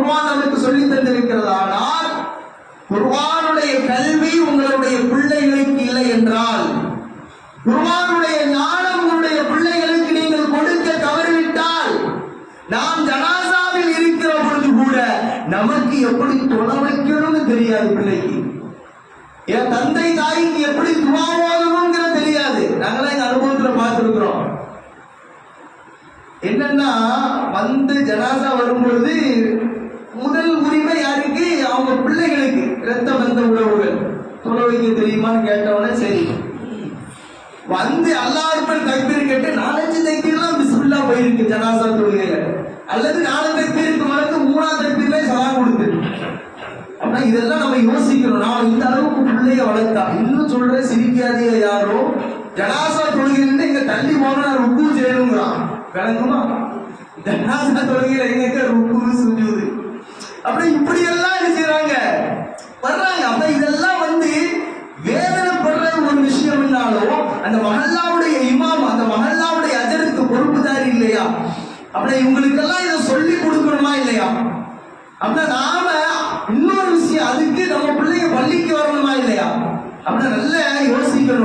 குர்ஆன் நமக்கு சொல்லி தந்திருக்கிறதானால் குர்ஆனுடைய கல்வி உங்களுடைய பிள்ளைகளுக்கு இல்லை என்றால், குர்ஆனுடைய ஞானம் உங்களுடைய பிள்ளைகளுக்கு நீங்கள் கொடுக்க தவறிவிட்டால், நாம் ஜனாசாவில் இருக்கிற பொழுது கூட நமக்கு எப்படி தொலை வைக்கணும்னு தெரியாது. பிள்ளைக்கு என் தந்தை தாய்க்கு எப்படி துவா ஓதணும்ங்கிற தெரியாது. நாங்களாம் எங்க அனுபவத்துல பார்த்திருக்கிறோம். என்னன்னா வந்து ஜனாசா வரும்பொழுது முதல் உரிமை யாருக்கு? அவங்க பிள்ளைகளுக்கு. இரத்த பந்த உறவுகள் தொலை வைக்க தெரியுமான்னு கேட்டவனே சரி வந்து அல்லாஹ் அக்பர் தக்பீர் கேட்டு 4-5 தக்பீர்லாம் பிஸ்மில்லாஹ் போயிருக்கு ஜனாசா தொழுகையில. அல்லது 4 தக்பீருக்கு மறந்து 3ஆம் தக்பீர்ல சலாம் கொடுத்து. அப்படின்னா இதெல்லாம் நம்ம யோசிக்கணும். நான் இந்த அளவுக்கு பிள்ளைய வளர்த்தா, இன்னும் சொல்றேன் சிரிக்காதீங்க யாரும். ஜனாசா தொழுகையில இங்க தள்ளி போனா நான் ருக்கு செய்யணுங்கிறான். விளங்குமா? ஜனாசா தொழுகையில எங்க ருக்கு சுஜூது அப்படி இப்படி எல்லாம் என்ன செய்யறாங்க வர்றாங்க. அப்ப இதெல்லாம் வந்து வேதனைப்படுற ஒரு விஷயம் என்னாலும் அந்த மஹல்லாவுடைய இமாம், அந்த மஹல்லாவுடைய அஜருக்கு பொறுப்புதாரி இல்லையா? அப்படி இவங்களுக்கெல்லாம் இதை சொல்லி கொடுக்கணுமா இல்லையா? அப்படின்னா நாம இன்னொரு விஷயம், அதுக்கு நம்ம பிள்ளைங்க பள்ளிக்கு வரணுமா இல்லையா? அப்படின்னா நல்லா யோசிக்கணும்.